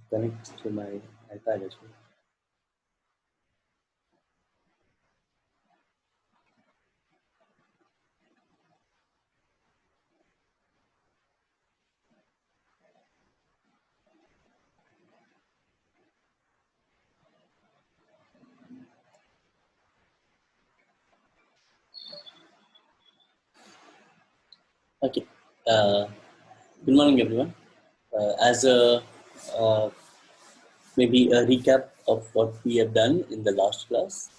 connect to my iPad as well. Okay. Uh, Good morning, everyone. As a uh, maybe a recap of what we have done in the last class.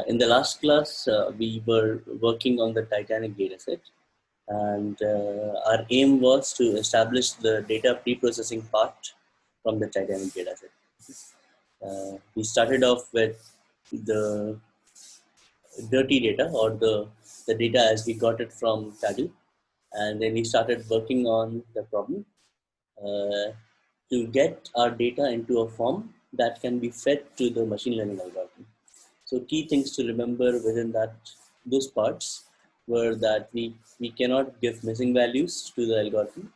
In the last class, we were working on the Titanic dataset, and our aim was to establish the data pre-processing part from the Titanic dataset. We started off with the dirty data or the data as we got it from Kaggle, and then we started working on the problem uh, to get our data into a form that can be fed to the machine learning algorithm. So key things to remember within those parts were that we cannot give missing values to the algorithm,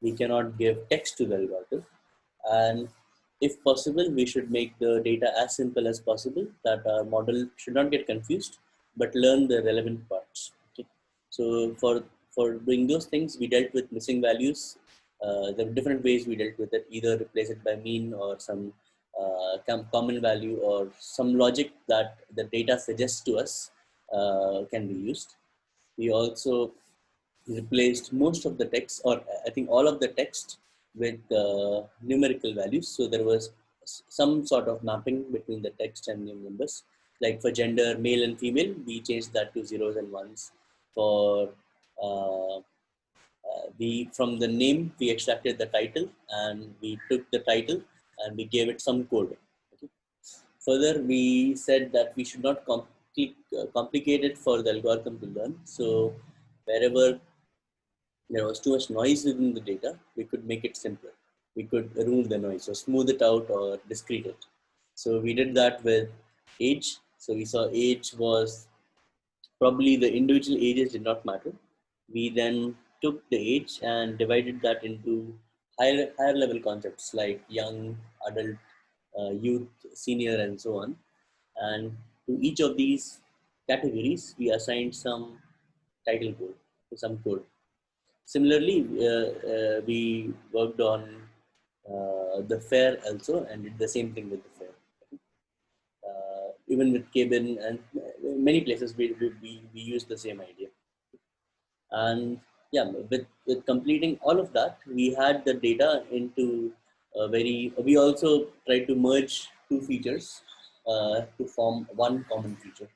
we cannot give text to the algorithm, and if possible, we should make the data as simple as possible that our model should not get confused, but learn the relevant parts. Okay? So for doing those things, we dealt with missing values. There were different ways we dealt with it, either replace it by mean or some common value or some logic that the data suggests to us can be used. We also replaced most of the text, or I think all of the text, with numerical values. So there was some sort of mapping between the text and numbers. Like for gender, male and female, we changed that to zeros and ones. For we from the name, we extracted the title, and we took the title and we gave it some code. Okay. Further, we said that we should not complicate it for the algorithm to learn. So wherever there was too much noise within the data, we could make it simpler. We could remove the noise or smooth it out or discrete it. So we did that with age. So we saw age was probably the individual ages did not matter. We then took the age and divided that into higher level concepts like young, adult, youth, senior, and so on. And to each of these categories, we assigned some title code, some code. Similarly, we worked on the fair also and did the same thing with the fair. Even with Cabin and many places, we use the same idea. And yeah, with completing all of that, we had the data into we also tried to merge two features to form one common feature.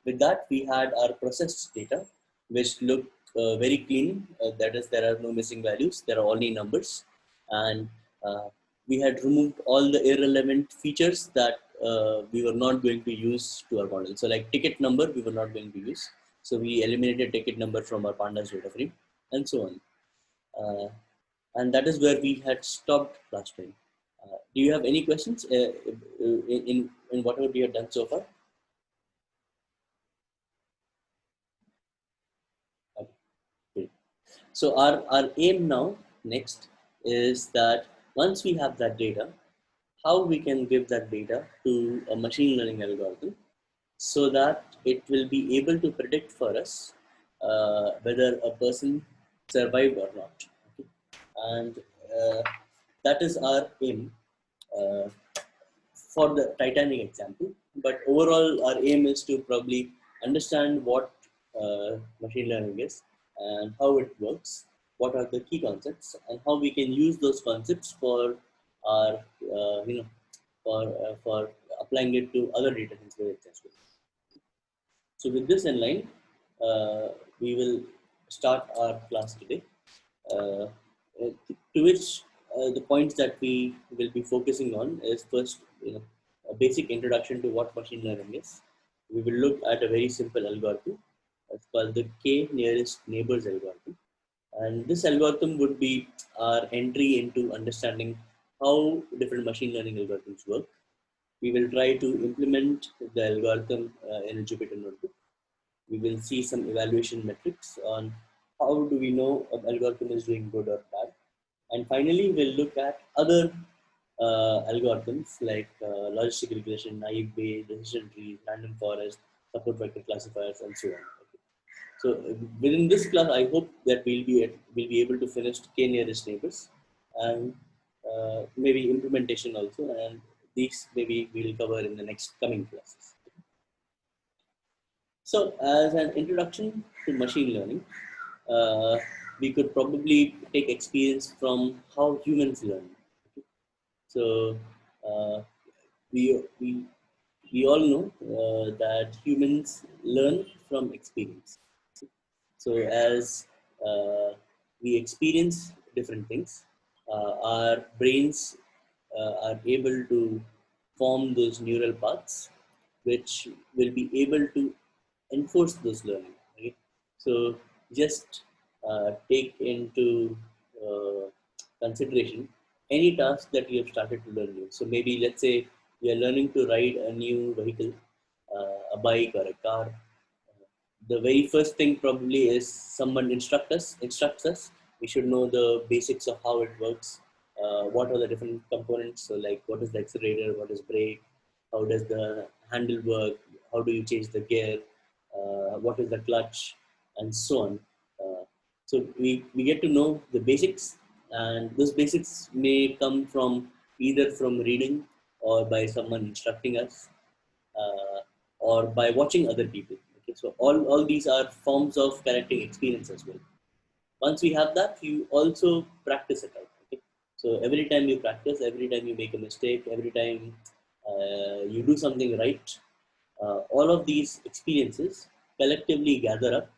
With that, we had our processed data, which looked very clean. That is, there are no missing values. There are only numbers. And we had removed all the irrelevant features that we were not going to use to our model. So like ticket number, we were not going to use. So we eliminated ticket number from our pandas data frame and so on. And that is where we had stopped last time. Do you have any questions in whatever we have done so far? Okay. So our aim now next is that once we have that data, how we can give that data to a machine learning algorithm so that it will be able to predict for us whether a person survived or not. Okay. And that is our aim uh, for the Titanic example. But overall, our aim is to probably understand what machine learning is and how it works, what are the key concepts, and how we can use those concepts for our, for applying it to other data science projects as well. So with this in line, we will start our class today. Uh, to which the points that we will be focusing on is first, a basic introduction to what machine learning is. We will look at a very simple algorithm. It's called the K nearest neighbors algorithm. And this algorithm would be our entry into understanding how different machine learning algorithms work. We will try to implement the algorithm in a Jupyter notebook. We will see some evaluation metrics on how do we know an algorithm is doing good or bad. And finally, we'll look at other algorithms like logistic regression, naive Bayes, decision trees, random forest, support vector classifiers, and so on. Okay. So within this class, I hope that we'll be able to finish k nearest neighbors and maybe implementation also, and these maybe we'll cover in the next coming classes. So as an introduction to machine learning, uh, we could probably take experience from how humans learn. So uh, we we all know that humans learn from experience. So as we experience different things, our brains are able to form those neural paths, which will be able to enforce those learning. Right? So just take into consideration any task that you have started to learn new. So maybe let's say you are learning to ride a new vehicle, a bike or a car. The very first thing probably is someone instructs us. We should know the basics of how it works, what are the different components. So like what is the accelerator, what is brake, how does the handle work, how do you change the gear, what is the clutch, and so on. So we get to know the basics, and those basics may come from either from reading or by someone instructing us, uh, or by watching other people. Okay, so all these are forms of connecting experience as well. Once we have that, you also practice it out. Okay, so every time you practice, every time you make a mistake, every time you do something right, all of these experiences collectively gather up,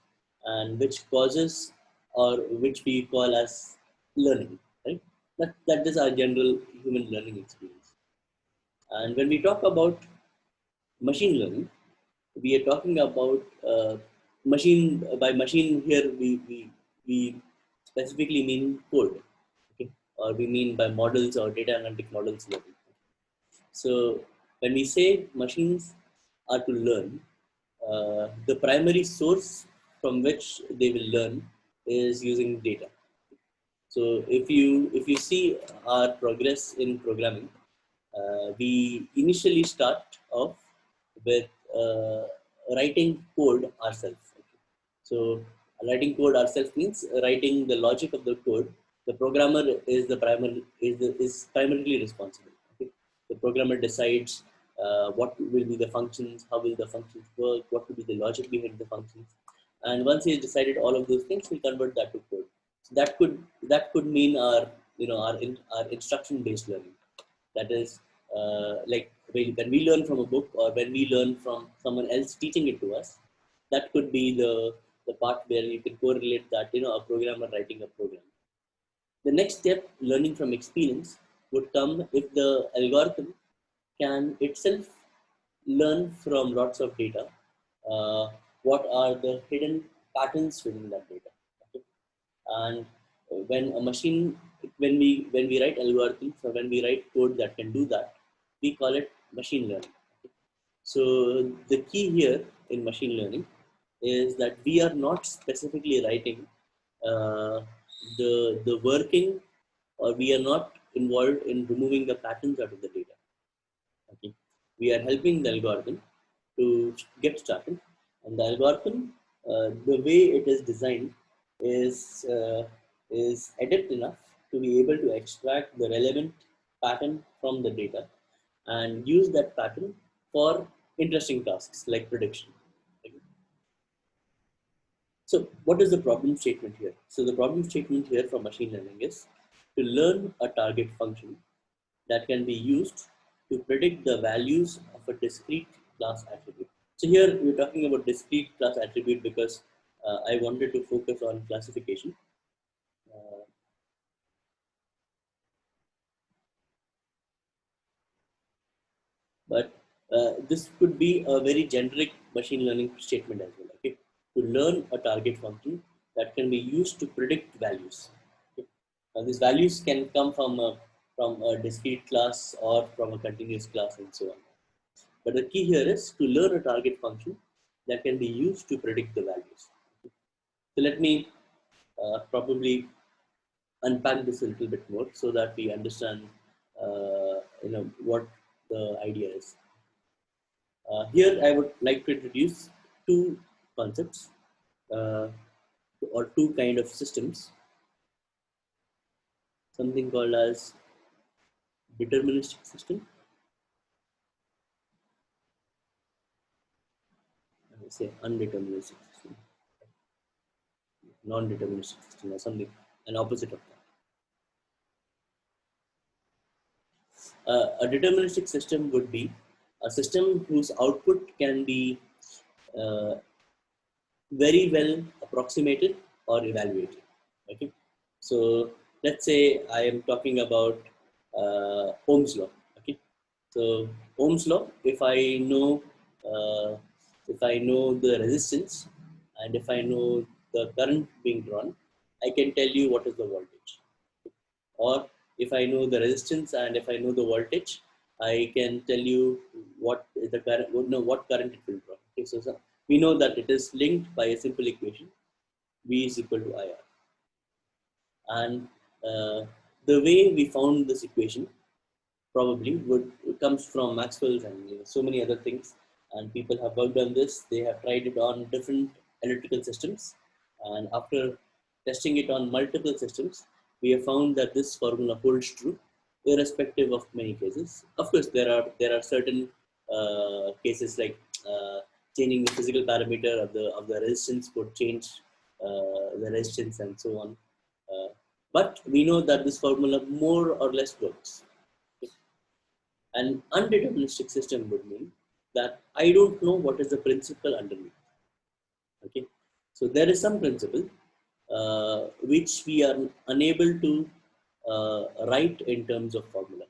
and which causes or which we call as learning. Right? That is our general human learning experience. And when we talk about machine learning, we are talking about machine. By machine here, we specifically mean code, okay? Or we mean by models or data analytic models learning. So when we say machines are to learn, the primary source from which they will learn is using data. So if you see our progress in programming, we initially start off with writing code ourselves. Okay. So writing code ourselves means writing the logic of the code. The programmer is primarily responsible. Okay. The programmer decides what will be the functions, how will the functions work, what will be the logic behind the functions, and once he has decided all of those things, we convert that to code. So that could mean our our instruction based learning. That is like when we learn from a book or when we learn from someone else teaching it to us. That could be the part where you can correlate that a programmer writing a program. The next step, learning from experience, would come if the algorithm can itself learn from lots of data. Uh, what are the hidden patterns within that data? Okay. And when a machine, when we write algorithms or when we write code that can do that, we call it machine learning. Okay. So the key here in machine learning is that we are not specifically writing uh, the working, or we are not involved in removing the patterns out of the data. Okay. We are helping the algorithm to get started, and the algorithm, the way it is designed, is adept enough to be able to extract the relevant pattern from the data and use that pattern for interesting tasks like prediction. Okay. So what is the problem statement here? So the problem statement here for machine learning is to learn a target function that can be used to predict the values of a discrete class attribute. So here we're talking about discrete class attribute because I wanted to focus on classification. Uh, but this could be a very generic machine learning statement as well. Okay, to learn a target function that can be used to predict values. Okay? Now these values can come from a discrete class or from a continuous class and so on. But the key here is to learn a target function that can be used to predict the values. So let me probably unpack this a little bit more so that we understand what the idea is. Here, I would like to introduce two concepts uh, or two kind of systems. Something called as deterministic system, and I say undeterministic system, non-deterministic system, or something an opposite of that. A deterministic system would be a system whose output can be uh, very well approximated or evaluated. Okay, so let's say I am talking about Ohm's law. Okay, so Ohm's law, if I know the resistance and if I know the current being drawn, I can tell you what is the voltage. Or if I know the resistance and if I know the voltage, I can tell you what is the current, no, what current it will draw. Okay, so we know that it is linked by a simple equation, V is equal to IR. And the way we found this equation probably it comes from Maxwell's and so many other things. And people have worked on this. They have tried it on different electrical systems, and after testing it on multiple systems, we have found that this formula holds true, irrespective of many cases. Of course, there are certain cases like changing the physical parameter of the resistance could change the resistance and so on. But we know that this formula more or less works. An undeterministic system would mean that I don't know what is the principle underneath. Okay, so there is some principle which we are unable to write in terms of formula.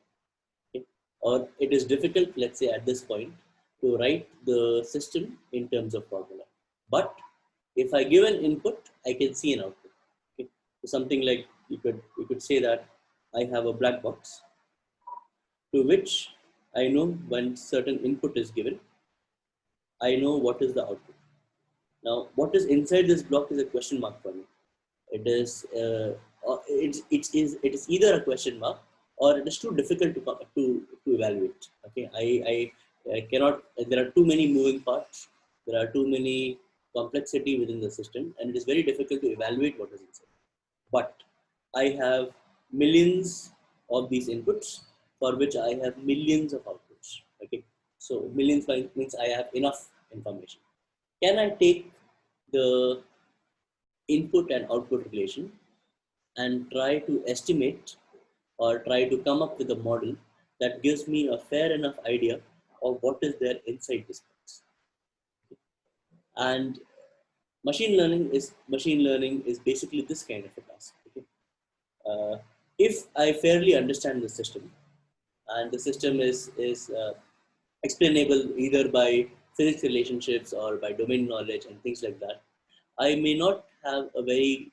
Okay? Or it is difficult, let's say at this point, to write the system in terms of formula. But if I give an input, I can see an output. Okay? So something like you could say that I have a black box to which I know when certain input is given, I know what is the output. Now, what is inside this block is a question mark for me. It is it is either a question mark or it is too difficult to evaluate. Okay, I cannot. There are too many moving parts. There are too many complexity within the system, and it is very difficult to evaluate what is inside. But I have millions of these inputs for which I have millions of outputs. Okay, so millions means I have enough information. Can I take the input and output relation and try to estimate or try to come up with a model that gives me a fair enough idea of what is there inside this box? And machine learning is basically this kind of a task. Okay? If I fairly understand the system, and the system is explainable either by physics relationships or by domain knowledge and things like that, I may not have a very,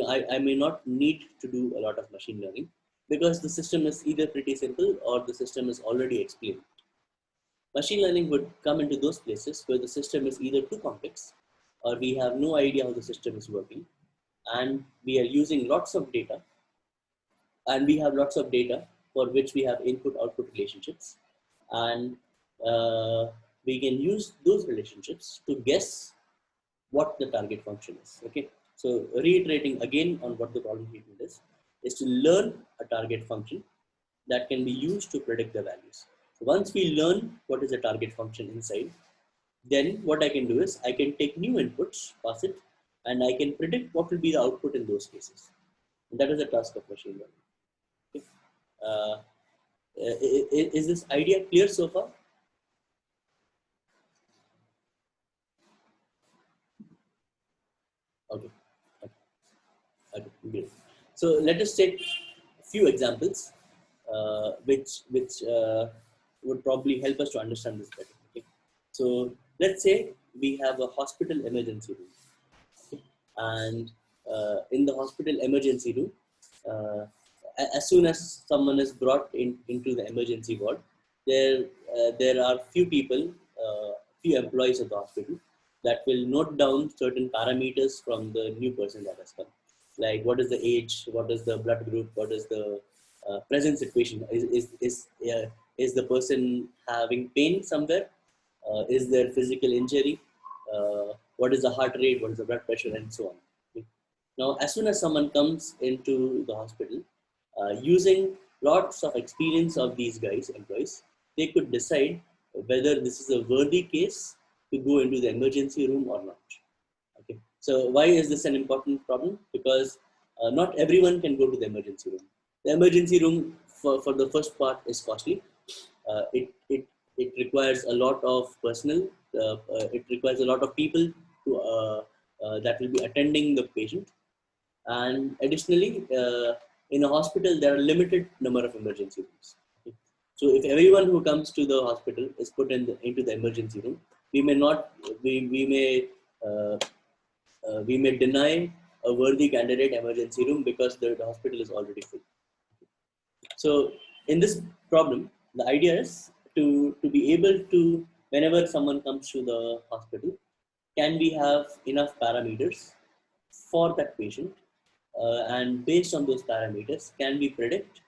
I may not need to do a lot of machine learning because the system is either pretty simple or the system is already explained. Machine learning would come into those places where the system is either too complex or we have no idea how the system is working, and we are using lots of data, and we have lots of data for which we have input output relationships, and uh, we can use those relationships to guess what the target function is. Okay, so reiterating again on what the problem statement is to learn a target function that can be used to predict the values. So once we learn what is the target function inside, then what I can do is I can take new inputs, pass it, and I can predict what will be the output in those cases. And that is the task of machine learning. Okay. Uh, is this idea clear so far? Okay. Okay. Great. So let us take a few examples, which would probably help us to understand this better. Okay. So let's say we have a hospital emergency room, okay? And in the hospital emergency room, uh, as soon as someone is brought into the emergency ward, there are few people, few employees of the hospital that will note down certain parameters from the new person that has come, like what is the age, what is the blood group, what is the present situation. Is the person having pain somewhere? Is there physical injury? What is the heart rate? What is the blood pressure, and so on. Okay. Now, as soon as someone comes into the hospital, using lots of experience of these guys, employees, they could decide whether this is a worthy case to go into the emergency room or not. Okay. So why is this an important problem? Because not everyone can go to the emergency room. The emergency room for the first part is costly. It requires a lot of personnel. It requires a lot of people that will be attending the patient. And additionally, in a hospital, there are limited number of emergency rooms. Okay. So if everyone who comes to the hospital is put into the emergency room, we may not, uh, we may deny a worthy candidate emergency room because the hospital is already full. So in this problem, the idea is to be able to, whenever someone comes to the hospital, can we have enough parameters for that patient, and based on those parameters, can we predict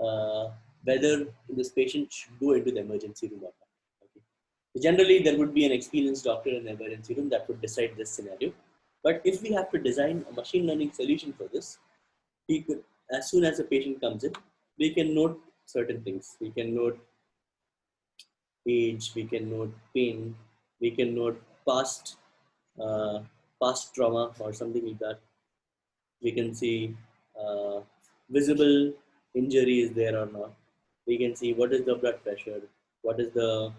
uh, whether this patient should go into the emergency room or not. Okay. Generally, there would be an experienced doctor in the emergency room that would decide this scenario. But if we have to design a machine learning solution for this, we could, as soon as a patient comes in, we can note certain things. We can note age, we can note pain, we can note uh, past trauma or something like that. We can see uh, visible injury is there or not. We can see what is the blood pressure, what is the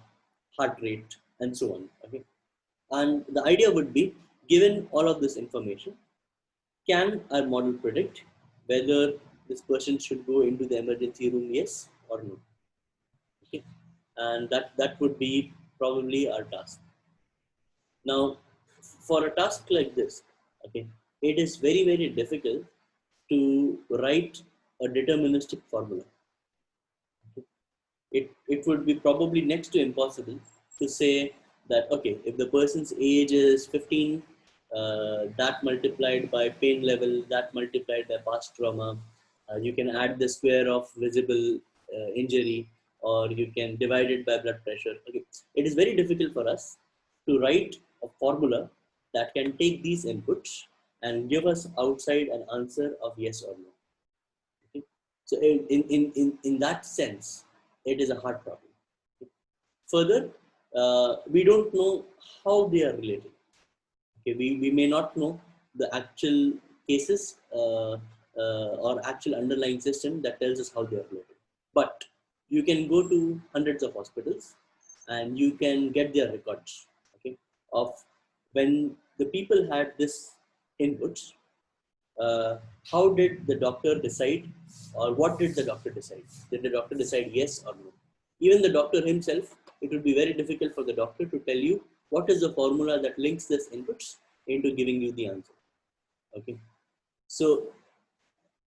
heart rate, and so on. Okay, and the idea would be, given all of this information, can our model predict whether this person should go into the emergency room, yes or no? Okay, and that would be probably our task. Now, for a task like this, okay, it is very difficult to write a deterministic formula. It would be probably next to impossible to say that, okay, if the person's age is 15, that multiplied by pain level, that multiplied by past trauma, you can add the square of visible injury, or you can divide it by blood pressure. Okay. It is very difficult for us to write a formula that can take these inputs and give us outside an answer of yes or no. Okay. So in that sense, it is a hard problem. Further, we don't know how they are related. Okay, we may not know the actual cases or actual underlying system that tells us how they are related. But you can go to hundreds of hospitals and you can get their records, okay, of when the people had this inputs, uh, how did the doctor decide, or what did the doctor decide? Did the doctor decide yes or no? Even the doctor himself, it would be very difficult for the doctor to tell you what is the formula that links this inputs into giving you the answer. Okay, so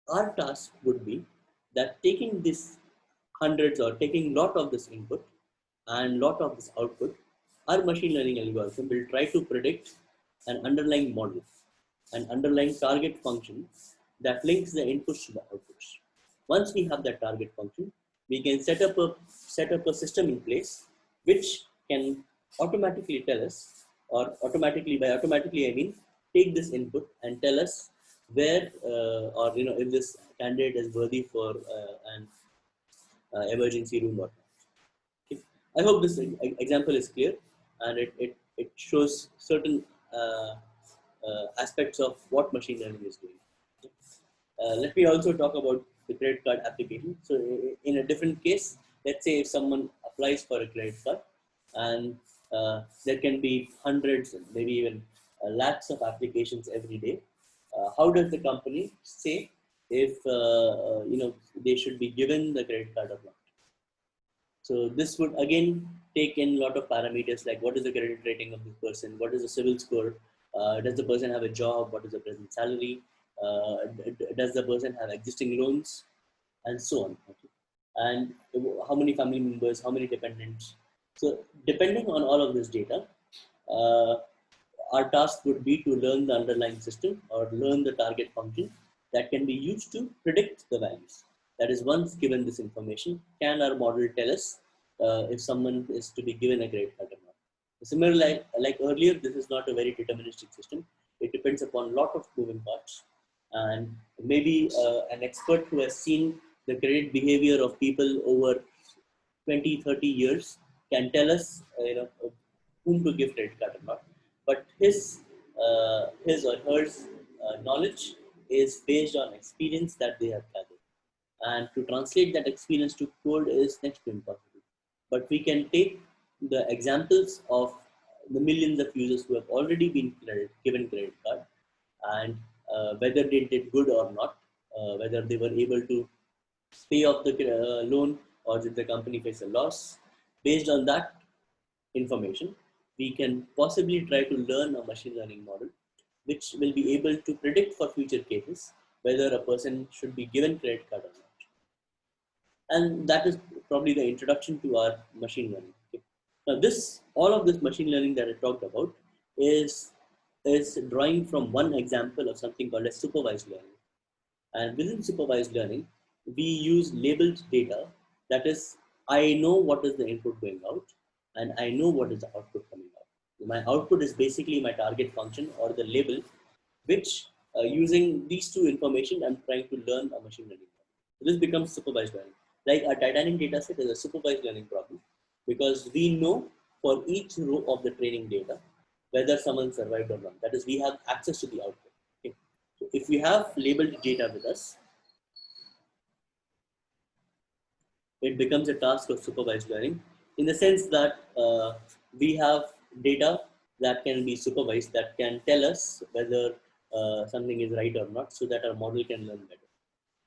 our task would be that taking this hundreds or taking lot of this input and lot of this output, our machine learning algorithm will try to predict an underlying model, an underlying target function that links the inputs to the outputs. Once we have that target function, we can set up a system in place which can automatically tell us, or automatically, by automatically I mean take this input and tell us where, or if this candidate is worthy for an emergency room or not. Okay. I hope this example is clear, and it shows certain aspects of what machine learning is doing. Let me also talk about the credit card application. So in a different case, let's say if someone applies for a credit card, and there can be hundreds, maybe even lakhs of applications every day. How does the company say if they should be given the credit card or not? So this would again take in a lot of parameters, like what is the credit rating of this person, what is the civil score, does the person have a job, what is the present salary, does the person have existing loans, and so on. Okay. And how many family members, how many dependents. So depending on all of this data, uh, our task would be to learn the underlying system or learn the target function that can be used to predict the values. That is, once given this information, can our model tell us if someone is to be given a credit card or not? Similar like earlier, this is not a very deterministic system. It depends upon a lot of moving parts, and maybe an expert who has seen the credit behavior of people over 20, 30 years can tell us, whom to give credit card or not. But his or hers knowledge is based on experience that they have gathered, and to translate that experience to code is next to impossible. But we can take the examples of the millions of users who have already been given credit card, and whether they did good or not, whether they were able to pay off the loan or did the company face a loss. Based on that information, we can possibly try to learn a machine learning model which will be able to predict for future cases whether a person should be given credit card or not. And that is probably the introduction to our machine learning. Okay. Now, all of this machine learning that I talked about is drawing from one example of something called as supervised learning. And within supervised learning, we use labeled data. That is, I know what is the input going out, and I know what is the output coming out. My output is basically my target function or the label, which using these two information, I'm trying to learn a machine learning problem. So this becomes supervised learning. Like a Titanic dataset is a supervised learning problem because we know for each row of the training data whether someone survived or not. That is, we have access to the output. Okay. So if we have labeled data with us, it becomes a task of supervised learning in the sense that we have data that can be supervised, that can tell us whether something is right or not, so that our model can learn better.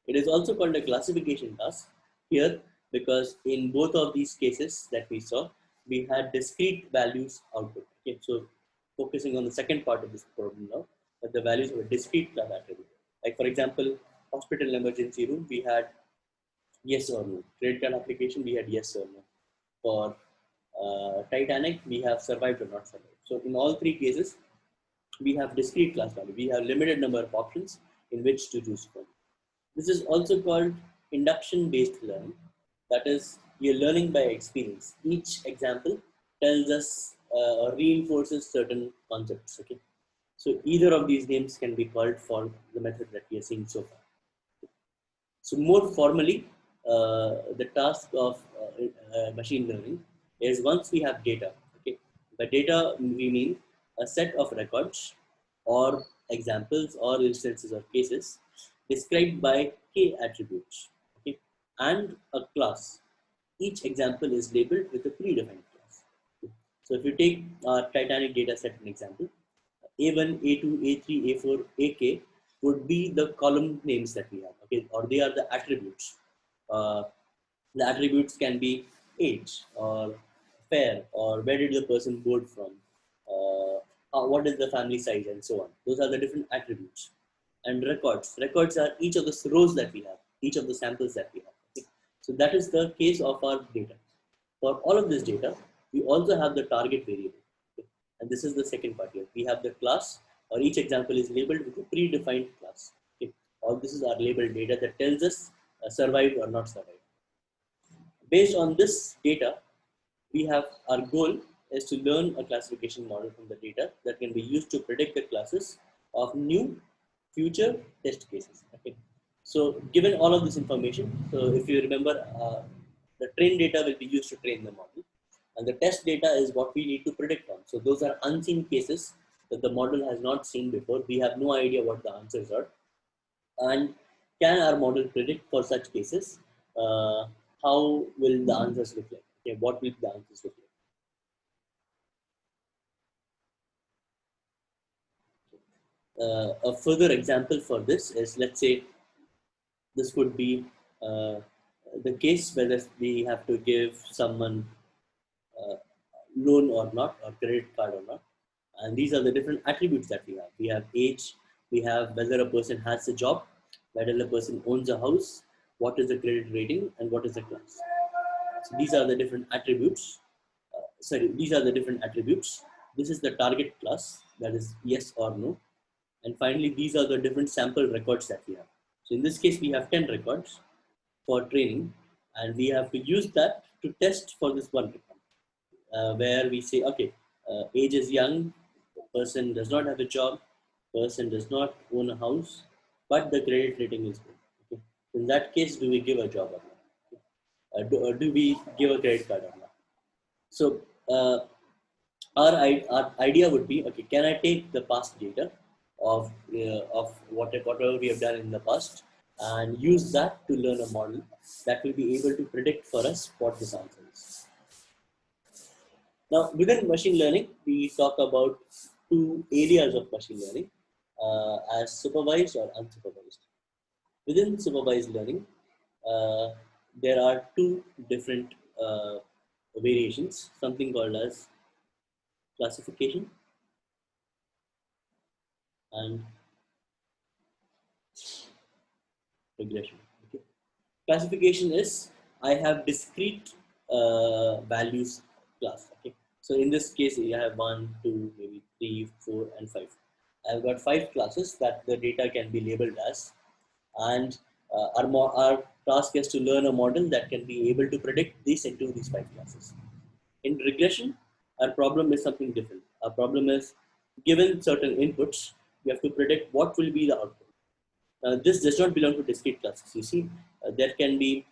It is also called a classification task here because in both of these cases that we saw, we had discrete values output. Okay, so focusing on the second part of this problem now, that the values of a discrete class attribute. Like for example, hospital emergency room, we had yes or no. Credit card application, we had yes or no. For Titanic, we have survived or not survived. So in all three cases, we have discrete class value. We have limited number of options in which to choose from. This is also called induction-based learning. That is, we are learning by experience. Each example tells us or reinforces certain concepts. Okay, so either of these names can be called for the method that we are seeing so far. So more formally, the task of machine learning is once we have data. Okay, by data we mean a set of records or examples or instances or cases described by k attributes. Okay, and a class. Each example is labeled with a predefined class. Okay. So if you take our Titanic data set an example, A1, A2, A3, A4, AK would be the column names that we have, okay, or they are the attributes. The attributes can be age or fair or where did the person board from, what is the family size and so on. Those are the different attributes. And records. Records are each of the rows that we have, each of the samples that we have. Okay? So that is the case of our data. For all of this data, we also have the target variable. Okay? And this is the second part here. We have the class, or each example is labeled with a predefined class. Okay? All this is our labeled data that tells us survived or not survived. Based on this data, we have our goal is to learn a classification model from the data that can be used to predict the classes of new future test cases. Okay. So given all of this information, so if you remember, the train data will be used to train the model, and the test data is what we need to predict on. So those are unseen cases that the model has not seen before. We have no idea what the answers are, and can our model predict for such cases? How will the answers look like? Okay, what will the answers look like? A further example for this is, let's say, this could be the case whether we have to give someone loan or not, or credit card or not. And these are the different attributes that we have. We have age, we have whether a person has a job, whether a person owns a house, what is the credit rating, and what is the class. So these are the different attributes. These are the different attributes. This is the target class, that is yes or no. And finally, these are the different sample records that we have. So in this case, we have 10 records. for training, and we have to use that to test for this one requirement, where we say, okay, age is young, person does not have a job, person does not own a house, but the credit rating is good. Okay. In that case, do we give a job or not? Do we give a credit card or not? So our idea would be, okay, can I take the past data of whatever we have done in the past and use that to learn a model that will be able to predict for us what this answer is. Now, within machine learning, we talk about two areas of machine learning as supervised or unsupervised. Within supervised learning, uh, there are two different variations, something called as classification and regression. Okay. Classification is I have discrete values class. Okay. So in this case, I have 1, 2, maybe 3, 4, and 5. I've got 5 classes that the data can be labeled as, and our task is to learn a model that can be able to predict this into these 5 classes. In regression, our problem is something different. Our problem is given certain inputs, we have to predict what will be the output. This does not belong to discrete classes. You see, there can be,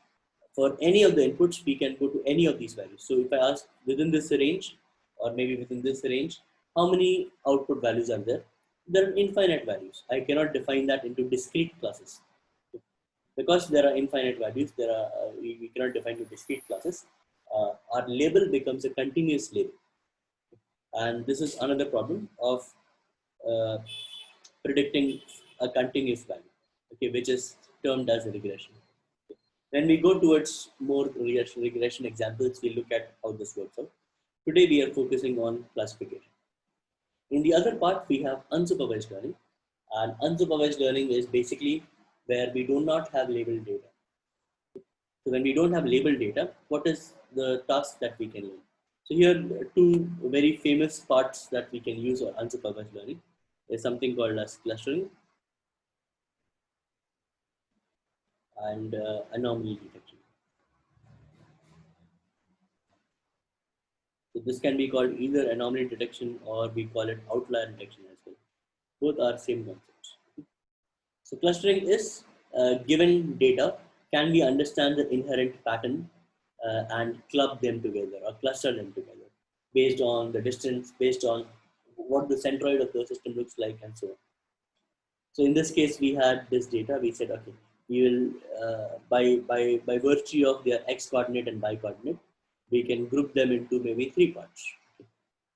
for any of the inputs, we can go to any of these values. So if I ask within this range, or maybe within this range, how many output values are there? There are infinite values. I cannot define that into discrete classes. Because there are infinite values, we cannot define to discrete classes. Our label becomes a continuous label. And this is another problem of uh, predicting a continuous value, okay, which is termed as a regression. When we go towards more regression examples, we look at how this works out. Today, we are focusing on classification. In the other part, we have unsupervised learning. And unsupervised learning is basically where we do not have labeled data. So when we don't have labeled data, what is the task that we can learn? So here, two very famous parts that we can use or unsupervised learning is something called as clustering and anomaly detection. So this can be called either anomaly detection or we call it outlier detection as well. Both are same concepts. So clustering is given data, can we understand the inherent pattern and club them together or cluster them together based on the distance, based on what the centroid of the system looks like and so on. So in this case, we had this data. We said, okay, we will by virtue of their x coordinate and y coordinate, we can group them into maybe 3 parts. Okay.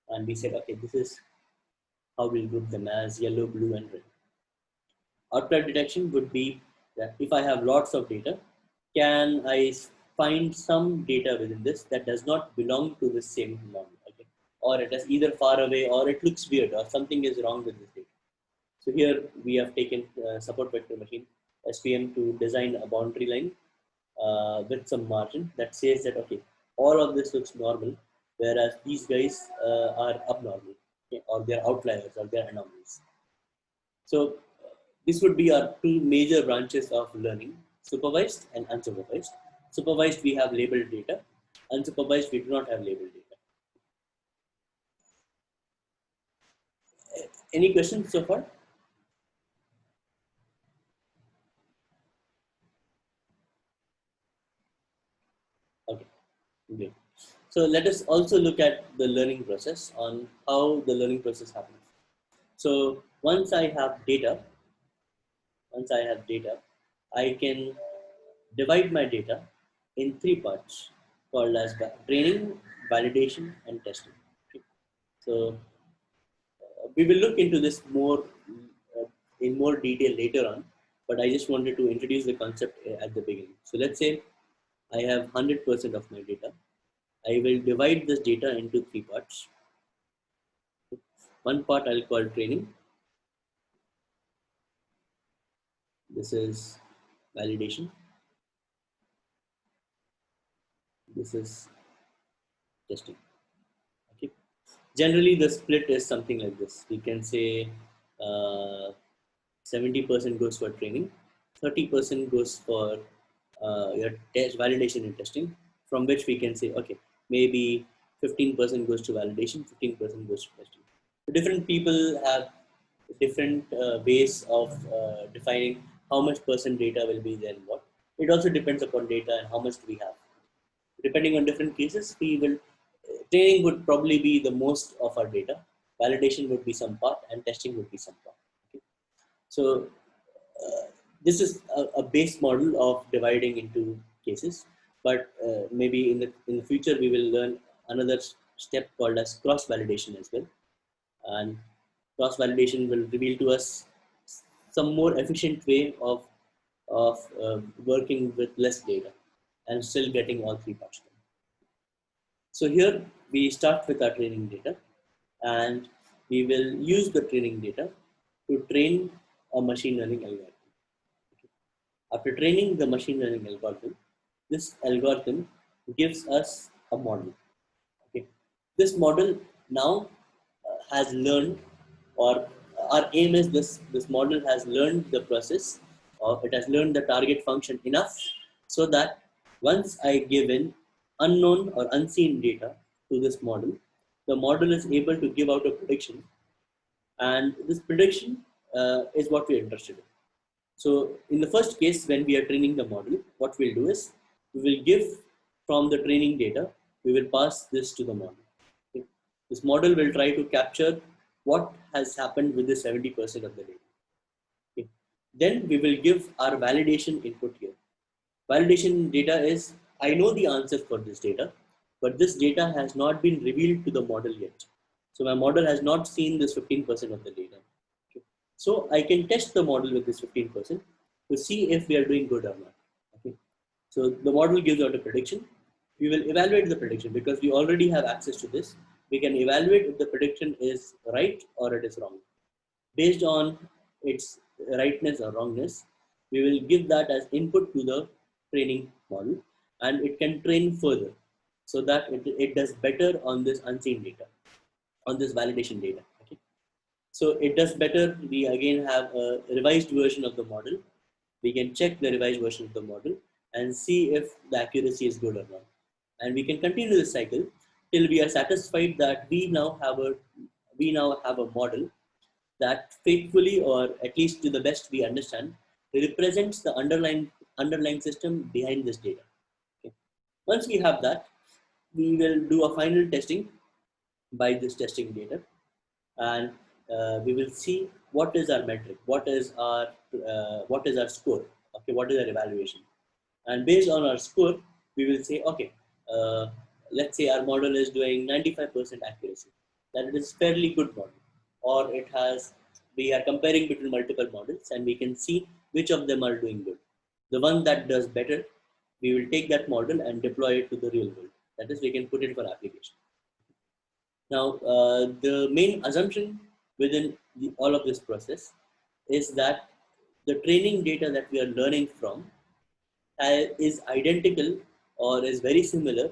And we said, okay, this is how we'll group them as yellow, blue, and red. Outlier detection would be that if I have lots of data, can I find some data within this that does not belong to the same model, okay? Or it is either far away or it looks weird or something is wrong with this data. So here we have taken support vector machine SVM to design a boundary line with some margin that says that, okay, all of this looks normal, whereas these guys are abnormal, okay, or they're outliers or they're anomalies. So this would be our two major branches of learning, supervised and unsupervised. Supervised, we have labeled data. Unsupervised, we do not have labeled data. Any questions so far? Okay, great. So let us also look at the learning process on how the learning process happens. So once I have data, I can divide my data in 3 parts called as training, validation, and testing. Okay. So we will look into this more in more detail later on, but I just wanted to introduce the concept at the beginning. So let's say I have 100% of my data. I will divide this data into 3 parts. One part I'll call training. This is validation. This is testing. Okay. Generally, the split is something like this. We can say 70% goes for training, 30% goes for your test validation and testing, from which we can say, okay, maybe 15% goes to validation, 15% goes to testing. So different people have different ways of defining how much percent data will be there and what. It also depends upon data and how much we have. Depending on different cases, we will training would probably be the most of our data. Validation would be some part, and testing would be some part. Okay? So this is a base model of dividing into cases, but maybe in the future we will learn another step called as cross validation as well, and cross validation will reveal to us some more efficient way of working with less data and still getting all three parts done. So here we start with our training data, and we will use the training data to train a machine learning algorithm. After training the machine learning algorithm, this algorithm gives us a model. Okay. This model now has learned, or our aim is this model has learned the process, or it has learned the target function enough so that once I give in unknown or unseen data to this model, the model is able to give out a prediction, and this prediction is what we are interested in. So in the first case, when we are training the model, what we'll do is we will give from the training data, we will pass this to the model. Okay. This model will try to capture what has happened with the 70% of the data. Okay. Then we will give our validation input here. Validation data is, I know the answer for this data, but this data has not been revealed to the model yet. So my model has not seen this 15% of the data. Okay. So I can test the model with this 15% to see if we are doing good or not. Okay. So the model gives out a prediction. We will evaluate the prediction because we already have access to this. We can evaluate if the prediction is right or it is wrong. Based on its rightness or wrongness, we will give that as input to the training model, and it can train further so that it does better on this unseen data, on this validation data. Okay. So it does better. We again have a revised version of the model. We can check the revised version of the model and see if the accuracy is good or not. And we can continue this cycle till we are satisfied that we now have a model that faithfully, or at least to the best we understand, represents the underlying system behind this data. Okay. Once we have that, we will do a final testing by this testing data, and we will see what is our metric, what is our score, okay, what is our evaluation, and based on our score, we will say, okay, let's say our model is doing 95% accuracy, that it is fairly good model, or we are comparing between multiple models and we can see which of them are doing good. The one that does better, we will take that model and deploy it to the real world. That is, we can put it for application. Now, the main assumption within all of this process is that the training data that we are learning from is identical or is very similar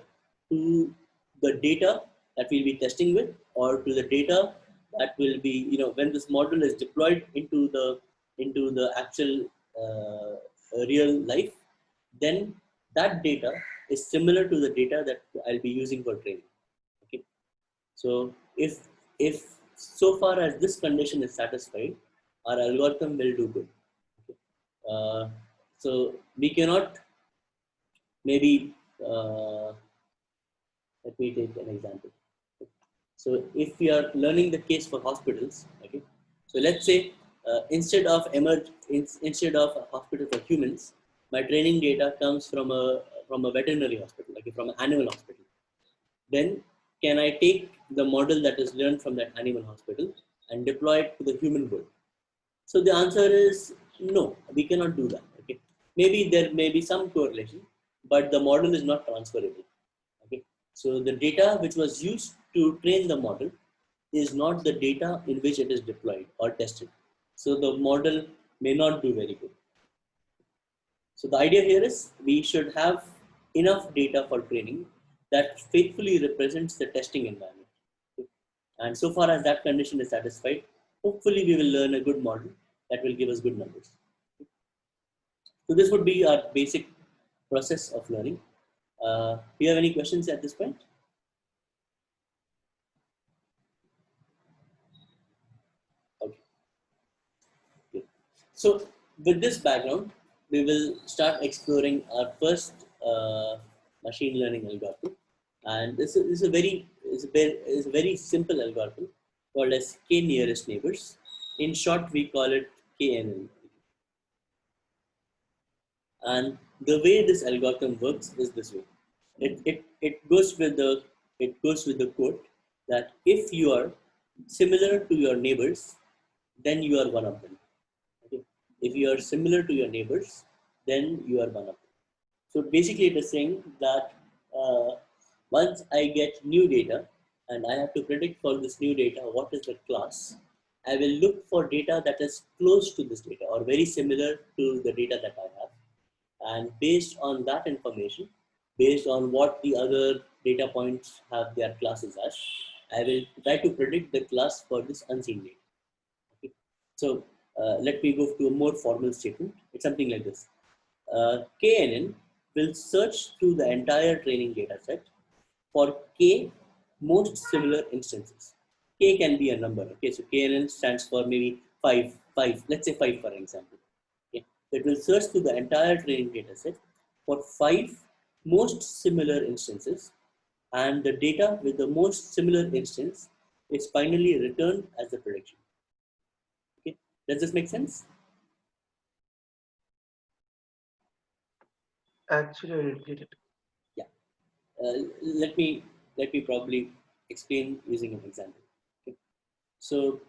to the data that we'll be testing with, or to the data that will be, when this model is deployed into the actual real life, then that data is similar to the data that I'll be using for training. Okay. So if so far as this condition is satisfied, our algorithm will do good. Okay. So we cannot maybe let me take an example. So if we are learning the case for hospitals, okay. So let's say instead of a hospital for humans, my training data comes from a veterinary hospital, like from an animal hospital. Then can I take the model that is learned from that animal hospital and deploy it to the human world? So the answer is no, we cannot do that. Okay, maybe there may be some correlation, but the model is not transferable. Okay, so the data which was used to train the model is not the data in which it is deployed or tested. So the model may not do very good. So the idea here is we should have enough data for training that faithfully represents the testing environment. Okay. And so far as that condition is satisfied, hopefully we will learn a good model that will give us good numbers. So this would be our basic process of learning. Do you have any questions at this point? Okay. Okay. So with this background, we will start exploring our first machine learning algorithm, and this is a very is a very simple algorithm called as k nearest neighbors. In short, we call it KNN. And the way this algorithm works is this way. It goes with the quote that if you are similar to your neighbors, then you are one of them. Okay? If you are similar to your neighbors, then you are one of them. So basically, it is saying that once I get new data and I have to predict for this new data what is the class, I will look for data that is close to this data or very similar to the data that I have. And based on that information, based on what the other data points have their classes as, I will try to predict the class for this unseen data. Okay. So let me go to a more formal statement. It's something like this. KNN will search through the entire training data set for K most similar instances. K can be a number. Okay, so KNN stands for maybe five. Let's say 5 for example. Okay. It will search through the entire training data set for 5 most similar instances, and the data with the most similar instance is finally returned as the prediction. Okay. Does this make sense? Actually, I didn't get it. Yeah. Let me probably explain using an example. Okay. So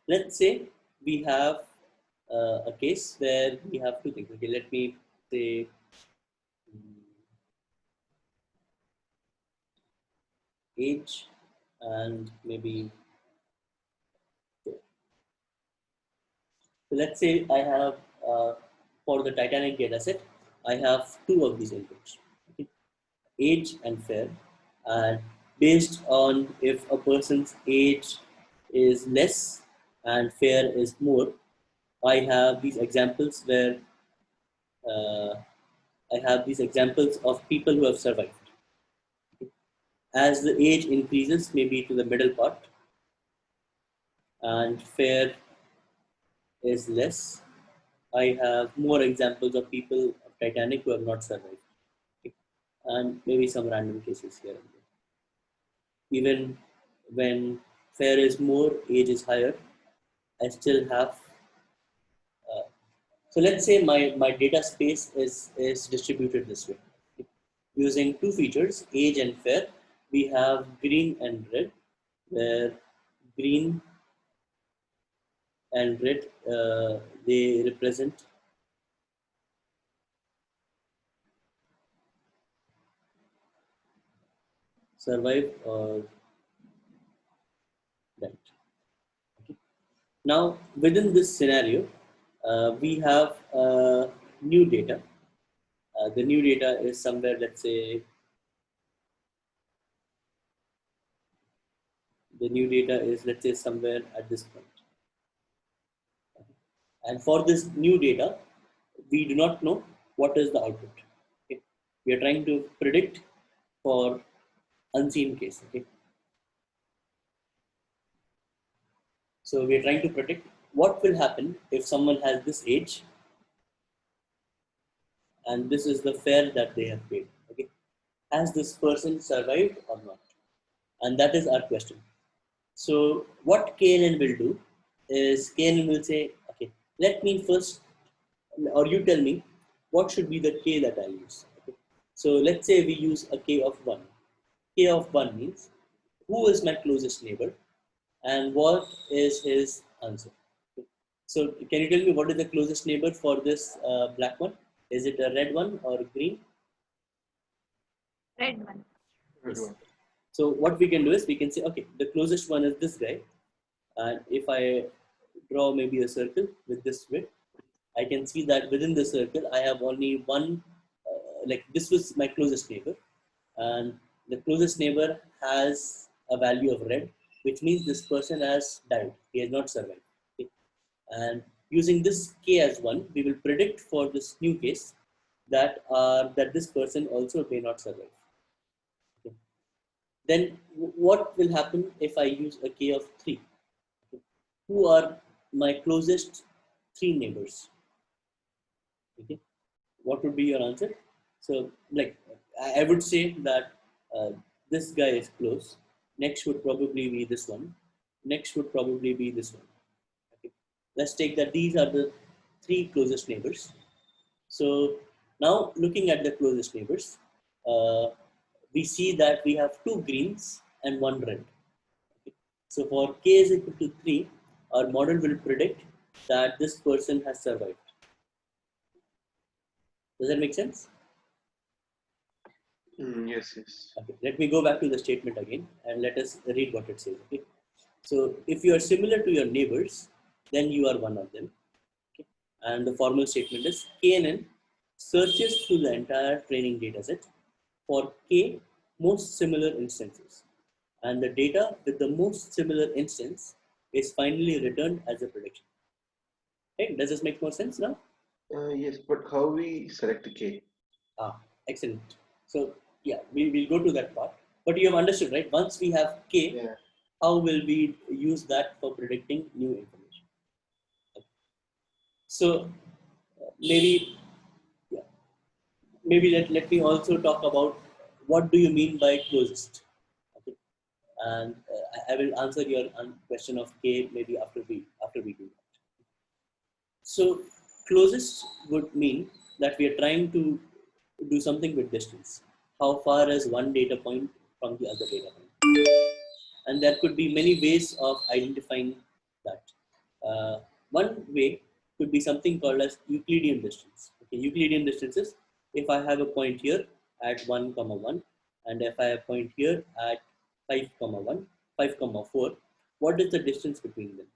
let's say we have a case where we have two things. Okay, let me say age and maybe. So let's say I have for the Titanic dataset, I have two of these inputs, okay, age and fair, and based on if a person's age is less and fair is more, I have these examples where uh, I have these examples of people who have survived. As the age increases, maybe to the middle part, and fair is less, I have more examples of people of Titanic who have not survived, and maybe some random cases here and there. Even when fair is more, age is higher, I still have. So let's say my data space is distributed this way. Using two features, age and fair, we have green and red, where green and red, they represent survive or died. Okay. Now, within this scenario, we have new data. The new data is somewhere, let's say, the new data is, let's say, somewhere at this point. And for this new data, we do not know what is the output. Okay. We are trying to predict for unseen case. Okay. So we are trying to predict what will happen if someone has this age and this is the fare that they have paid. Okay. Has this person survived or not? And that is our question. So what KNN will do is KNN will say, okay, let me first, or you tell me, what should be the K that I use? Okay. So let's say we use a K of 1. K of 1 means who is my closest neighbor and what is his answer. Okay. So can you tell me what is the closest neighbor for this black one? Is it a red one or green? Red one. Yes. So what we can do is we can say, okay, the closest one is this guy. And if I draw maybe a circle with this width, I can see that within the circle, I have only one, like this was my closest neighbor. And the closest neighbor has a value of red, which means this person has died. He has not survived. Okay. And using this K as 1, we will predict for this new case that this person also may not survive. Okay. Then what will happen if I use a k of 3? Okay. Who are my closest 3 neighbors? Okay. What would be your answer? So, like, I would say that uh, this guy is close. Next would probably be this one. Next would probably be this one. Okay. Let's take that these are the 3 closest neighbors. So now looking at the closest neighbors, uh, we see that we have 2 greens and 1 red. Okay. So for k is equal to 3, our model will predict that this person has survived. Does that make sense? Yes, yes. Okay. Let me go back to the statement again and let us read what it says. Okay. So if you are similar to your neighbors, then you are one of them. Okay. And the formal statement is KNN searches through the entire training dataset for k most similar instances, and the data with the most similar instance is finally returned as a prediction. Okay. Does this make more sense now? Yes, but how we select the K? Ah, excellent. So yeah, we will go to that part. But you have understood, right? Once we have k, Yeah. how will we use that for predicting new information? Okay. So maybe, yeah, maybe let me also talk about what do you mean by closest. Okay. And I will answer your question of k maybe after we do that. So closest would mean that we are trying to do something with distance. How far is one data point from the other data point? And there could be many ways of identifying that. One way could be something called as Euclidean distance. Okay, Euclidean distance is if I have a point here at 1 comma 1 and if I have a point here at 5 comma 1, 5 comma 4, what is the distance between them?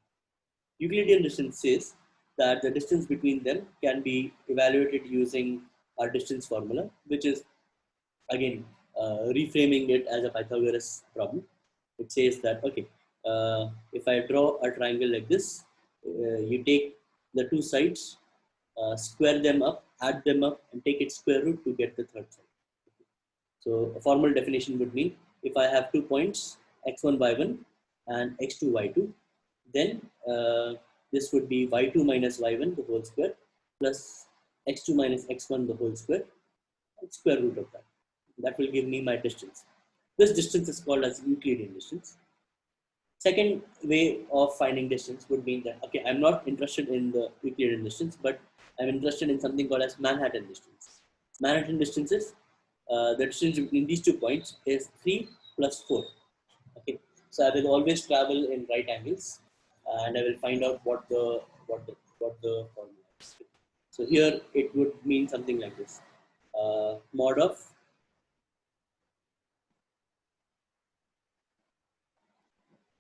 Euclidean distance says that the distance between them can be evaluated using our distance formula, which is again reframing it as a Pythagoras problem. It says that okay, if I draw a triangle like this, you take the two sides, square them up, add them up, and take its square root to get the third side. So a formal definition would mean if I have 2 points, x1, y1 and x2, y2, then this would be y2 minus y1 the whole square plus x2 minus x1 the whole square and square root of that. That will give me my distance. This distance is called as Euclidean distance. Second way of finding distance would mean that, okay, I'm not interested in the Euclidean distance, but I'm interested in something called as Manhattan distance. Manhattan distance is the distance between these 2 points is 3 plus 4. Okay, so I will always travel in right angles, and I will find out what the formula is. So here it would mean something like this: mod of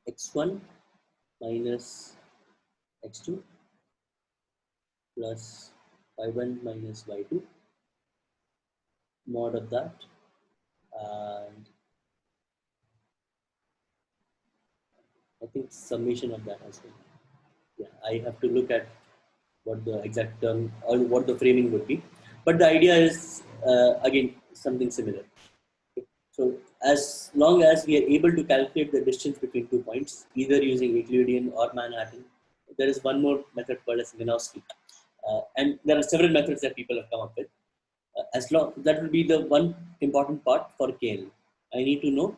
x1 minus x2 plus y1 minus y2 mod of that, and I think summation of that as well. Yeah, I have to look at what the exact term or what the framing would be, but the idea is again something similar. Okay. So as long as we are able to calculate the distance between 2 points, either using Euclidean or Manhattan, there is one more method called as Minkowski, and there are several methods that people have come up with. As long that will be the one important part for KNN. I need to know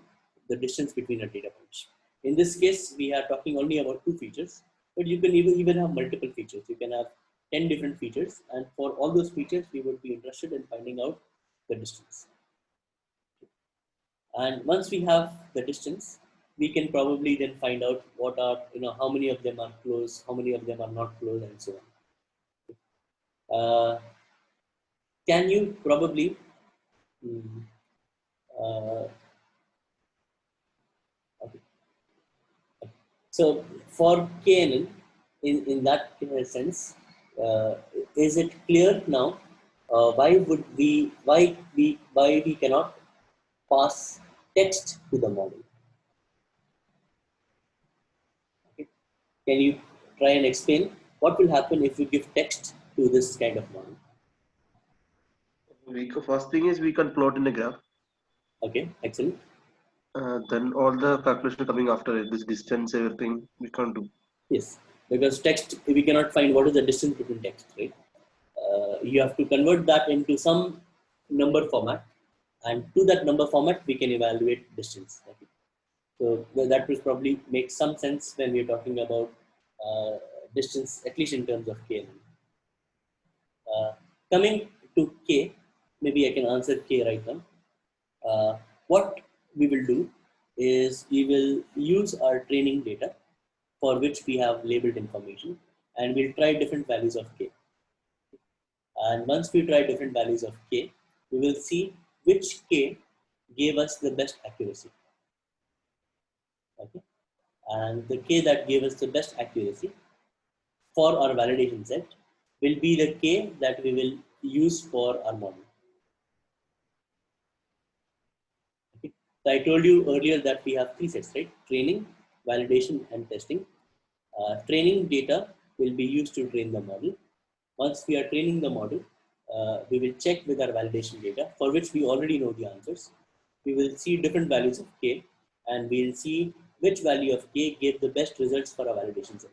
the distance between a data points. In this case, we are talking only about 2 features, but you can even have multiple features. You can have 10 different features, and for all those features, we would be interested in finding out the distance. And once we have the distance, we can probably then find out what are, how many of them are close, how many of them are not close, and so on. Can you probably mm, uh, okay. So for KNN, in that sense, uh, is it clear now why we cannot pass text to the model? Okay. Can you try and explain what will happen if we give text to this kind of model? First thing is we can plot in a graph. Okay, excellent. Then all the calculation coming after it, this distance, everything we can't do. Yes, because text, we cannot find what is the distance between text, right? You have to convert that into some number format, and to that number format, we can evaluate distance. Okay? So that will probably make some sense when we're talking about distance, at least in terms of k. Coming to k, maybe I can answer k right now. What we will do is we will use our training data for which we have labeled information, and we'll try different values of k. And once we try different values of k, we will see which k gave us the best accuracy. Okay? And the k that gave us the best accuracy for our validation set will be the k that we will use for our model. Okay? So I told you earlier that we have three sets, right? Training, validation, and testing. Training data will be used to train the model. Once we are training the model, we will check with our validation data for which we already know the answers. We will see different values of k, and we will see which value of k gave the best results for our validation set.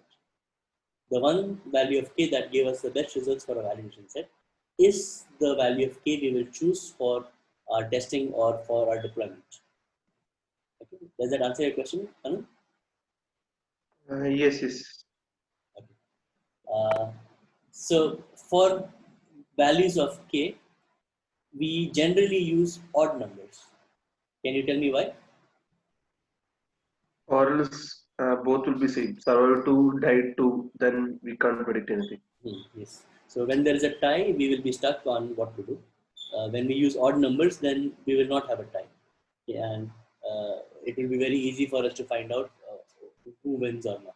The one value of k that gave us the best results for our validation set is the value of k we will choose for our testing or for our deployment. Okay. Does that answer your question, Anu? Yes, yes. Okay. So for values of k, we generally use odd numbers. Can you tell me why? Or else both will be same. Survival 2, died 2, then we can't predict anything. Yes. So when there is a tie, we will be stuck on what to do. When we use odd numbers, then we will not have a tie. Okay, and it will be very easy for us to find out who wins or not.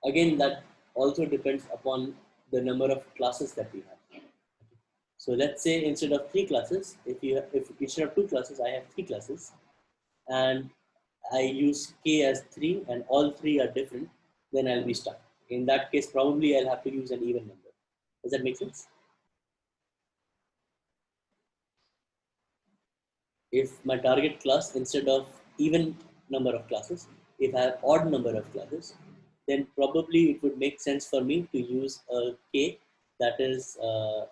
Again, that also depends upon the number of classes that we have. So let's say instead of three classes, if instead of two classes, I have three classes, and I use k as 3 and all three are different, then I'll be stuck. In that case, probably I'll have to use an even number. Does that make sense? If my target class, instead of even number of classes, if I have odd number of classes, then probably it would make sense for me to use a k that is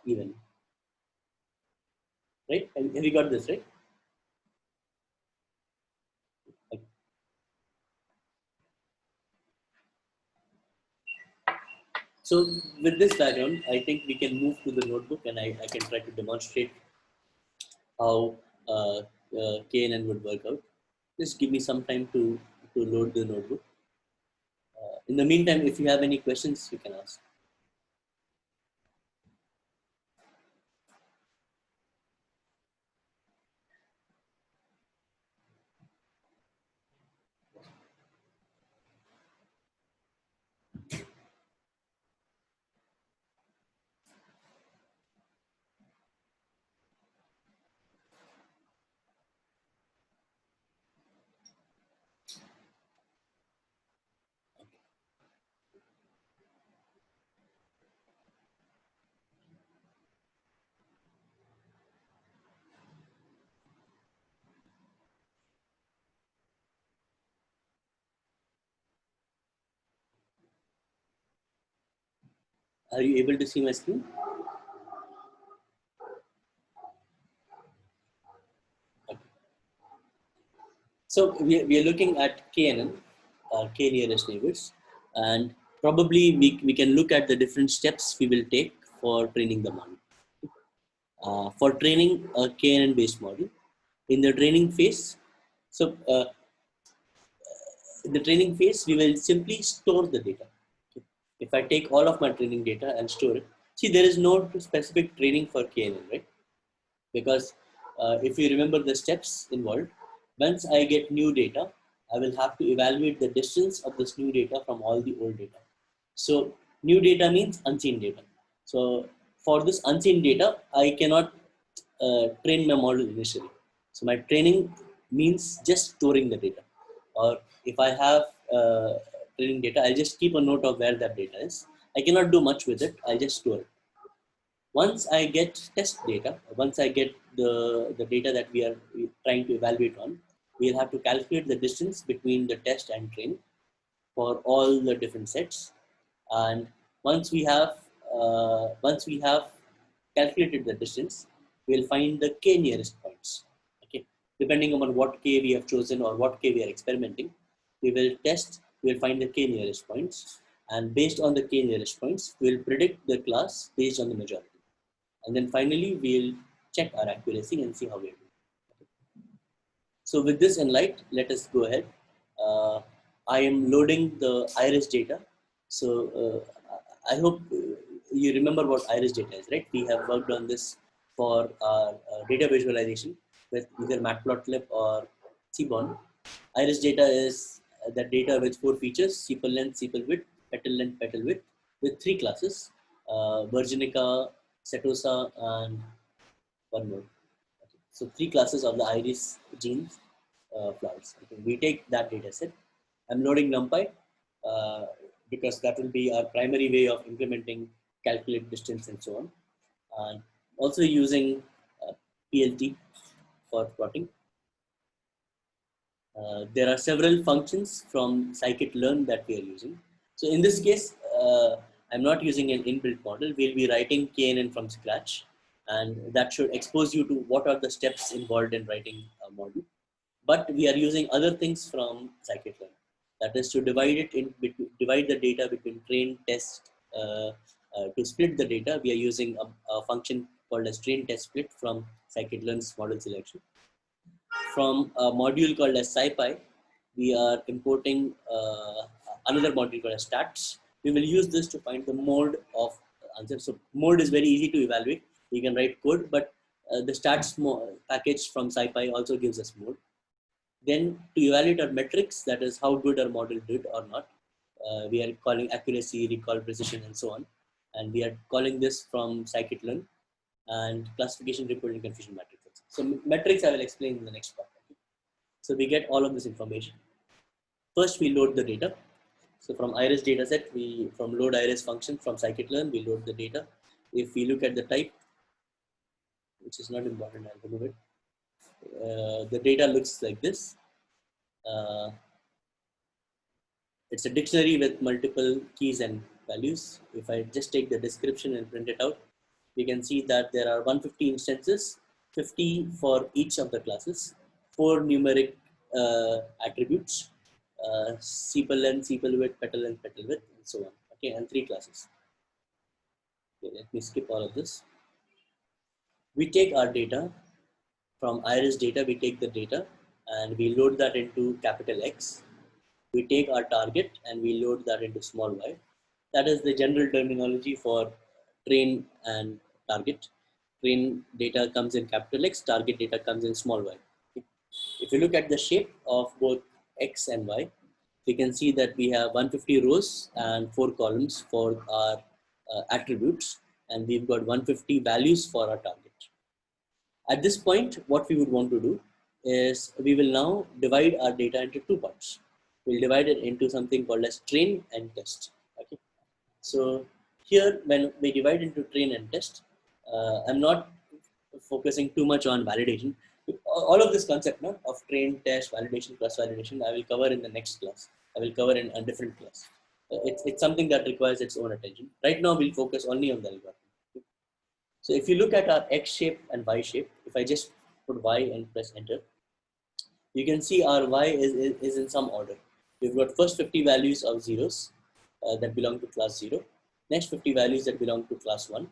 even. Right? Have you got this right? So with this background, I think we can move to the notebook, and I can try to demonstrate how KNN would work out. Just give me some time to load the notebook. In the meantime, if you have any questions, you can ask. Are you able to see my screen? Okay. So we are looking at KNN, K nearest neighbors, and probably we can look at the different steps we will take for training the model. For training a KNN based model, in the training phase, so in the training phase, we will simply store the data. If I take all of my training data and store it, see, there is no specific training for KNN, right? Because if you remember the steps involved, once I get new data, I will have to evaluate the distance of this new data from all the old data. So new data means unseen data. So for this unseen data, I cannot train my model initially. So my training means just storing the data. Or if I have training data, I'll just keep a note of where that data is. I cannot do much with it. I'll just store it. Once I get test data, once I get the data that we are trying to evaluate on, we'll have to calculate the distance between the test and train for all the different sets. And once once we have calculated the distance, we'll find the k nearest points. Okay, depending on what k we have chosen or what k we are experimenting, we will test. We'll find the k nearest points, and based on the k nearest points, we'll predict the class based on the majority. And then finally, we'll check our accuracy and see how we are doing. So with this in light, let us go ahead. I am loading the iris data. So I hope you remember what iris data is, right? We have worked on this for our data visualization with either Matplotlib or Seaborn. Iris data is that data with 4 features: sepal length, sepal width, petal width, with 3 classes: Virginica, Setosa, and one more. Okay. So 3 classes of the iris genes flowers. Okay. We take that data set. I'm loading NumPy because that will be our primary way of implementing calculate distance and so on. And also using PLT for plotting. There are several functions from scikit-learn that we are using. So in this case, I'm not using an inbuilt model. We'll be writing KNN from scratch, and that should expose you to what are the steps involved in writing a model. But we are using other things from scikit-learn. That is to divide it in divide the data between train, test. To split the data, we are using a function called as train test split from scikit-learn's model selection. From a module called as SciPy, we are importing another module called as stats. We will use this to find the mode of answer. So mode is very easy to evaluate. You can write code, but the stats package from SciPy also gives us mode. Then to evaluate our metrics, that is how good our model did or not, we are calling accuracy, recall, precision, and so on. And we are calling this from scikit-learn and classification, reporting, confusion matrix. So metrics I will explain in the next part. So we get all of this information. First, we load the data. So from iris dataset, from load iris function from scikit-learn, we load the data. If we look at the type, which is not important, I'll remove it. The data looks like this. It's a dictionary with multiple keys and values. If I just take the description and print it out, we can see that there are 150 instances, 50 for each of the classes, 4 numeric attributes, sepal length, sepal width, petal length, petal width, and so on. Okay, and 3 classes. Okay, let me skip all of this. We take our data from iris data. We take the data and we load that into capital X. We take our target and we load that into small y. That is the general terminology for train and target. Train data comes in capital X, target data comes in small y. If you look at the shape of both X and Y, we can see that we have 150 rows and 4 columns for our attributes, and we've got 150 values for our target. At this point, what we would want to do is we will now divide our data into 2 parts. We'll divide it into something called as train and test. Okay. So here, when we divide into train and test, I'm not focusing too much on validation. All of this concept of train, test, validation, plus validation, I will cover in the next class. I will cover in a different class. It's something that requires its own attention. Right now, we'll focus only on the algorithm. So if you look at our X shape and Y shape, if I just put Y and press enter, you can see our Y is in some order. We've got first 50 values of zeros that belong to class 0, next 50 values that belong to class 1,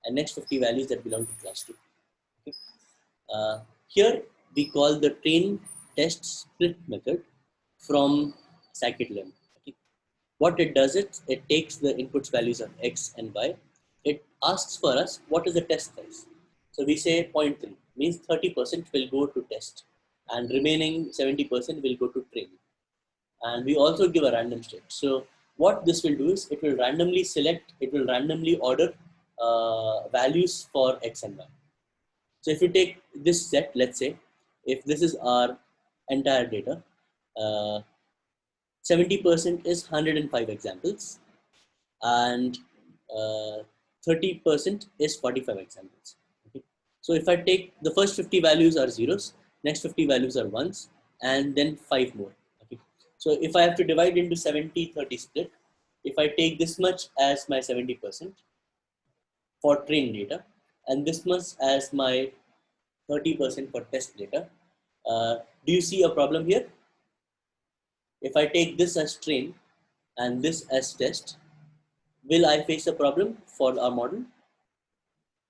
and next 50 values that belong to class 2. Okay. Here we call the train test split method from scikit-learn. Okay. What it does it takes the inputs values of X and Y. It asks for us what is the test size. So we say 0.3 means 30% will go to test and remaining 70% will go to train. And we also give a random state. So what this will do is it will randomly order values for X and Y. So if you take this set, let's say, if this is our entire data, 70% is 105 examples, and 30% is 45 examples. Okay. So if I take the first 50 values are zeros, next 50 values are ones, and then 5 more. Okay. So if I have to divide into 70-30 split, if I take this much as my 70% for trained data, and this much as my 30% for test data, do you see a problem here? If I take this as train and this as test, will I face a problem for our model?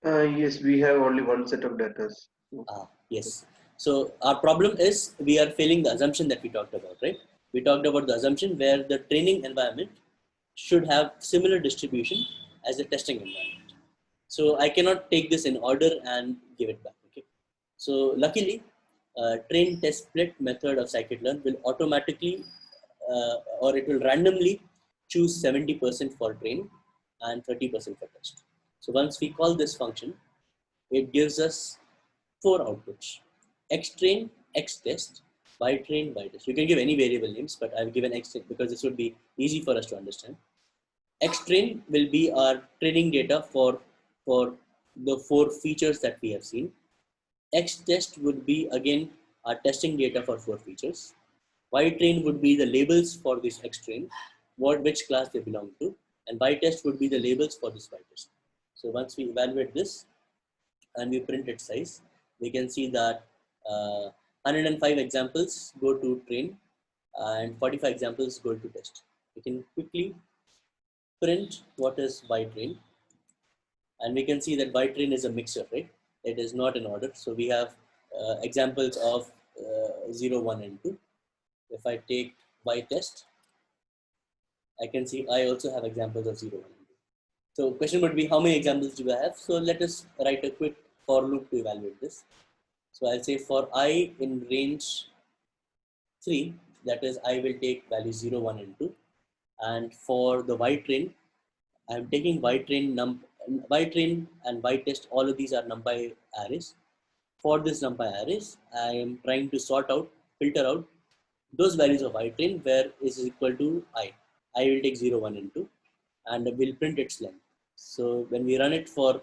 Yes, we have only one set of data. Yes. So our problem is we are failing the assumption that we talked about, right? We talked about the assumption where the training environment should have similar distribution as the testing environment. So I cannot take this in order and give it back. Okay. So luckily, train test split method of scikit-learn will automatically or it will randomly choose 70% for train and 30% for test. So once we call this function, it gives us 4 outputs: xtrain, xtest, bytrain, bytest. You can give any variable names, but I've given xtrain because this would be easy for us to understand. Xtrain will be our training data for the 4 features that we have seen. Xtest would be again our testing data for 4 features. Ytrain would be the labels for this xtrain, which class they belong to, and bytest would be the labels for this bytest. So once we evaluate this and we print its size, we can see that 105 examples go to train and 45 examples go to test. We can quickly print what is bytrain, and we can see that bytrain is a mixer, right? It is not in order. So we have examples of 0, 1, and 2. If I take bytest, I can see I also have examples of 0, 1, and 2. So question would be, how many examples do I have? So let us write a quick for loop to evaluate this. So I'll say for I in range 3, that is I will take values 0, 1, and 2. And for the ytrain, I'm taking ytrain and ytest, all of these are numpy arrays. For this numpy arrays, I am trying to filter out those values of ytrain where is equal to I. I will take 0, 1, and 2 and will print its length. So when we run it for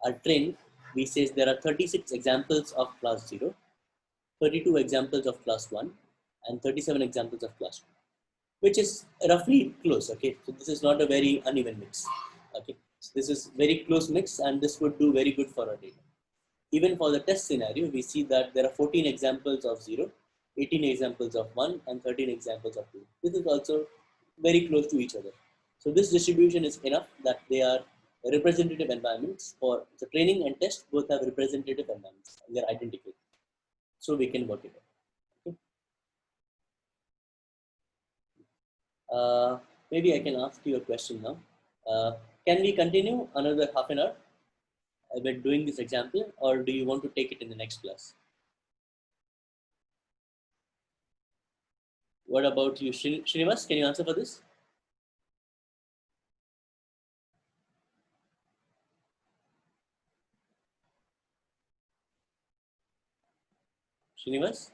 our train, we say there are 36 examples of class 0, 32 examples of class 1, and 37 examples of class 2, which is roughly close. Okay, so this is not a very uneven mix. Okay, so this is very close mix, and this would do very good for our data. Even for the test scenario, we see that there are 14 examples of 0, 18 examples of 1, and 13 examples of 2. This is also very close to each other. So this distribution is enough that they are representative environments. For the training and test, both have representative environments. They are identical. So we can work it out. Okay. Maybe I can ask you a question now. Can we continue another half an hour with doing this example, or do you want to take it in the next class? What about you, Srinivas? Can you answer for this? Srinivas?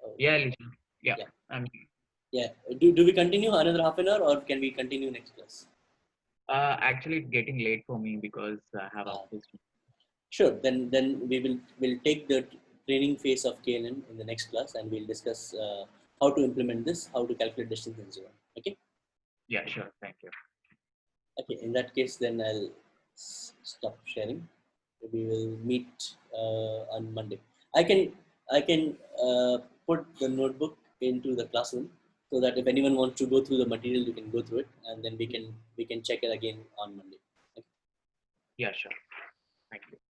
Oh, Yeah, Alisha. Yeah. yeah. Yeah. Do we continue another half an hour, or can we continue next class? Actually, it's getting late for me because I have office. Sure. Then we'll take the training phase of KNN in the next class, and we'll discuss how to implement this, how to calculate distance, and so on. Okay. Yeah, sure. Thank you. Okay. In that case, then I'll stop sharing. We will meet on Monday. I can put the notebook into the classroom so that if anyone wants to go through the material, you can go through it, and then we can check it again on Monday. Okay. Yeah, sure. Thank you.